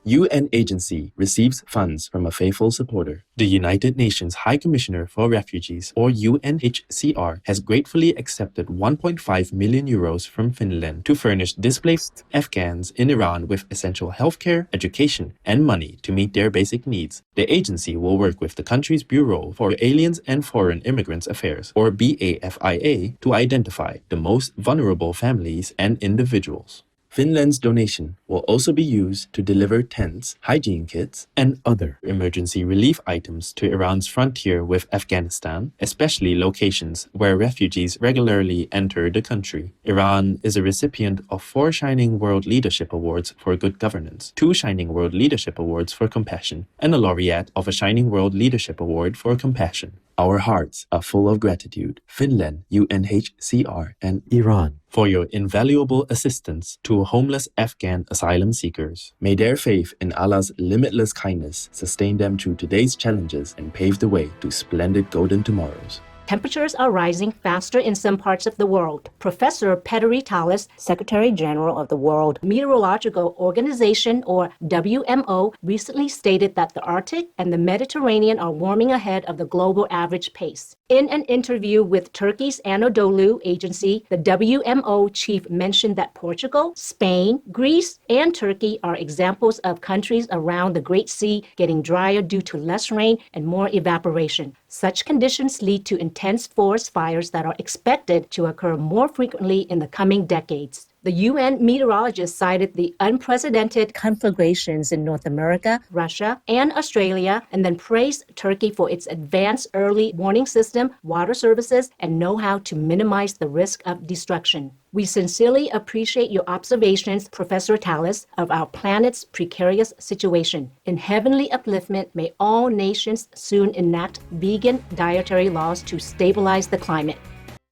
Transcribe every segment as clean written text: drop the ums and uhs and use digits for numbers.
UN agency receives funds from a faithful supporter. The United Nations High Commissioner for Refugees, or UNHCR, has gratefully accepted 1.5 million euros from Finland to furnish displaced Afghans in Iran with essential healthcare, education, and money to meet their basic needs. The agency will work with the country's Bureau for Aliens and Foreign Immigrants Affairs, or BAFIA, to identify the most vulnerable families and individuals. Finland's donation will also be used to deliver tents, hygiene kits, and other emergency relief items to Iran's frontier with Afghanistan, especially locations where refugees regularly enter the country. Iran is a recipient of 4 Shining World Leadership Awards for Good Governance, 2 Shining World Leadership Awards for Compassion, and a laureate of a Shining World Leadership Award for Compassion. Our hearts are full of gratitude, Finland, UNHCR, and Iran, for your invaluable assistance to homeless Afghan asylum seekers. May their faith in Allah's limitless kindness sustain them through today's challenges and pave the way to splendid golden tomorrows. Temperatures are rising faster in some parts of the world. Professor Petteri Talis, Secretary General of the World Meteorological Organization, or WMO, recently stated that the Arctic and the Mediterranean are warming ahead of the global average pace. In an interview with Turkey's Anadolu agency, the WMO chief mentioned that Portugal, Spain, Greece, and Turkey are examples of countries around the Great Sea getting drier due to less rain and more evaporation. Such conditions lead to intense forest fires that are expected to occur more frequently in the coming decades. The UN meteorologist cited the unprecedented conflagrations in North America, Russia, and Australia, and then praised Turkey for its advanced early warning system, water services, and know-how to minimize the risk of destruction. We sincerely appreciate your observations, Professor Talis, of our planet's precarious situation. In heavenly upliftment, may all nations soon enact vegan dietary laws to stabilize the climate.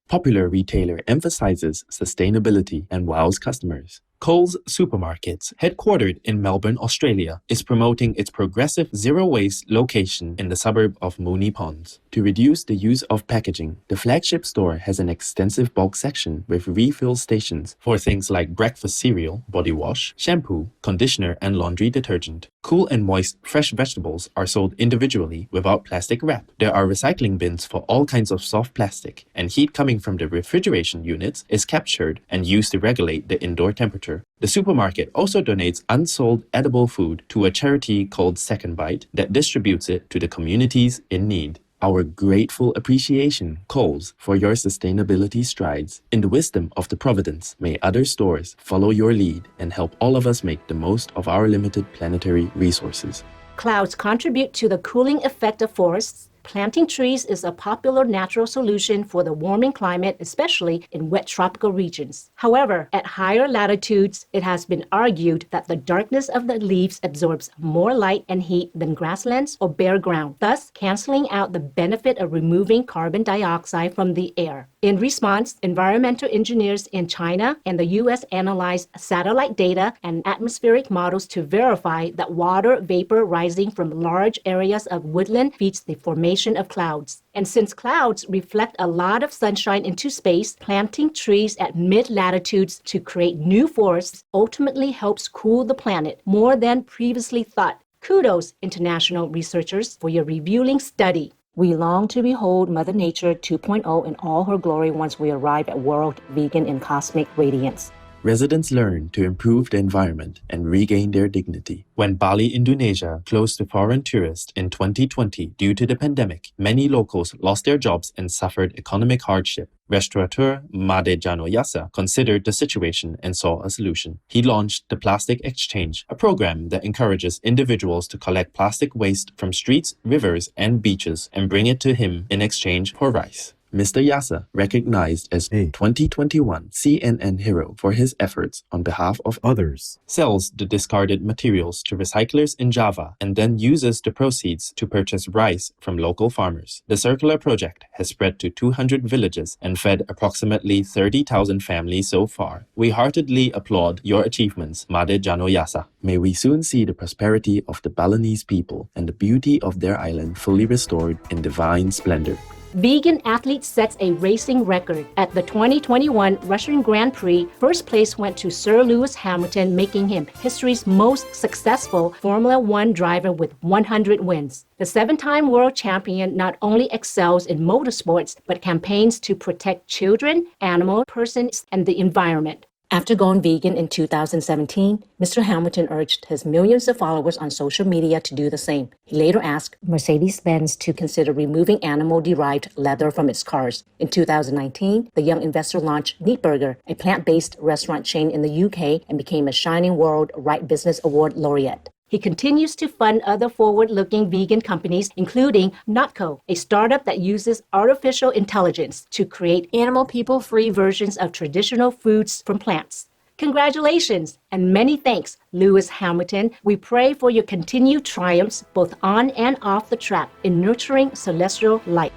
Popular retailer emphasizes sustainability and wows customers. Coles Supermarkets, headquartered in Melbourne, Australia, is promoting its progressive zero-waste location in the suburb of Moonee Ponds. To reduce the use of packaging, the flagship store has an extensive bulk section with refill stations for things like breakfast cereal, body wash, shampoo, conditioner, and laundry detergent. Cool and moist fresh vegetables are sold individually without plastic wrap. There are recycling bins for all kinds of soft plastic, and heat coming from the refrigeration units is captured and used to regulate the indoor temperature. The supermarket also donates unsold edible food to a charity called Second Bite that distributes it to the communities in need. Our grateful appreciation, Coles, for your sustainability strides. In the wisdom of the Providence, may other stores follow your lead and help all of us make the most of our limited planetary resources. Clouds contribute to the cooling effect of forests. Planting trees is a popular natural solution for the warming climate, especially in wet tropical regions. However, at higher latitudes, it has been argued that the darkness of the leaves absorbs more light and heat than grasslands or bare ground, thus canceling out the benefit of removing carbon dioxide from the air. In response, environmental engineers in China and the U.S. analyzed satellite data and atmospheric models to verify that water vapor rising from large areas of woodland feeds the formation of clouds. And since clouds reflect a lot of sunshine into space, planting trees at mid-latitudes to create new forests ultimately helps cool the planet more than previously thought. Kudos, international researchers, for your revealing study. We long to behold Mother Nature 2.0 in all her glory once we arrive at world vegan and cosmic radiance. Residents learn to improve the environment and regain their dignity. When Bali, Indonesia closed to foreign tourists in 2020 due to the pandemic, many locals lost their jobs and suffered economic hardship. Restaurateur Made Janoyasa considered the situation and saw a solution. He launched the Plastic Exchange, a program that encourages individuals to collect plastic waste from streets, rivers, and beaches and bring it to him in exchange for rice. Mr. Yasa, recognized as a 2021 CNN hero for his efforts on behalf of others, sells the discarded materials to recyclers in Java and then uses the proceeds to purchase rice from local farmers. The circular project has spread to 200 villages and fed approximately 30,000 families so far. We heartedly applaud your achievements, Made Janoyasa. May we soon see the prosperity of the Balinese people and the beauty of their island fully restored in divine splendor. Vegan athlete sets a racing record. At the 2021 Russian Grand Prix, first place went to Sir Lewis Hamilton, making him history's most successful Formula One driver with 100 wins. The seven-time world champion not only excels in motorsports, but campaigns to protect children, animals, persons, and the environment. After going vegan in 2017, Mr. Hamilton urged his millions of followers on social media to do the same. He later asked Mercedes-Benz to consider removing animal-derived leather from its cars. In 2019, the young investor launched Meat Burger, a plant-based restaurant chain in the UK, and became a Shining World Right Business Award laureate. He continues to fund other forward-looking vegan companies, including Notco, a startup that uses artificial intelligence to create animal people-free versions of traditional foods from plants. Congratulations and many thanks, Lewis Hamilton. We pray for your continued triumphs both on and off the track in nurturing celestial light.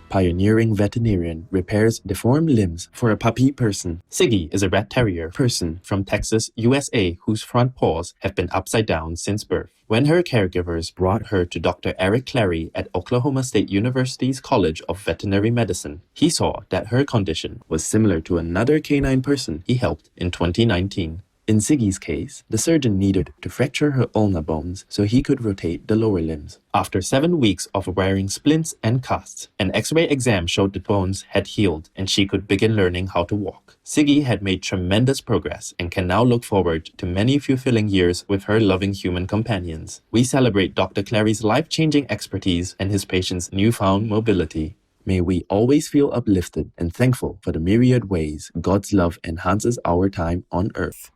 Pioneering veterinarian repairs deformed limbs for a puppy person. Siggy is a rat terrier person from Texas, USA, whose front paws have been upside down since birth. When her caregivers brought her to Dr. Eric Clary at Oklahoma State University's College of Veterinary Medicine, he saw that her condition was similar to another canine person he helped in 2019. In Siggy's case, the surgeon needed to fracture her ulna bones so he could rotate the lower limbs. After 7 weeks of wearing splints and casts, an X-ray exam showed the bones had healed and she could begin learning how to walk. Siggy had made tremendous progress and can now look forward to many fulfilling years with her loving human companions. We celebrate Dr. Clary's life-changing expertise and his patients' newfound mobility. May we always feel uplifted and thankful for the myriad ways God's love enhances our time on earth.